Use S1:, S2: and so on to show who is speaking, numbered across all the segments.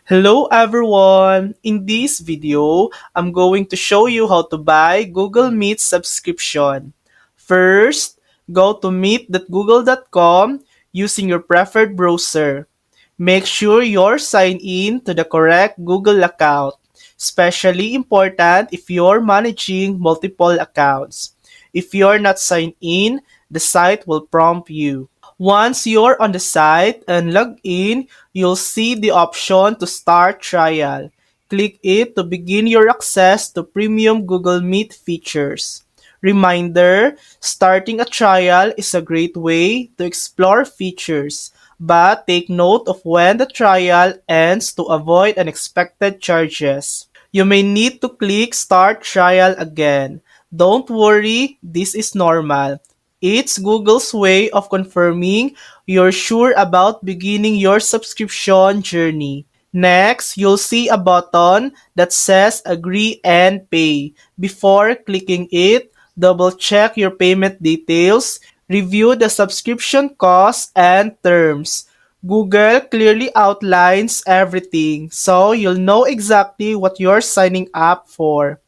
S1: Hello everyone! In this video, I'm going to show you how to buy Google Meet subscription. First, go to meet.google.com using your preferred browser. Make sure you're signed in to the correct Google account, especially important if you're managing multiple accounts. If you're not signed in, the site will prompt you. Once you're on the site and log in, you'll see the option to start trial. Click it to begin your access to premium Google Meet features. Reminder, starting a trial is a great way to explore features, but take note of when the trial ends to avoid unexpected charges. You may need to click Start Trial again. Don't worry, this is normal. It's Google's way of confirming you're sure about beginning your subscription journey. Next, you'll see a button that says Agree and Pay. Before clicking it, double-check your payment details, review the subscription costs and terms. Google clearly outlines everything, so you'll know exactly what you're signing up for.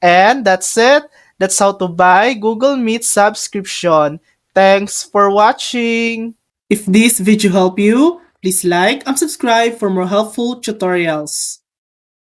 S1: And that's it. That's how to buy Google Meet subscription. Thanks for watching. If this video helped you, please like and subscribe for more helpful tutorials.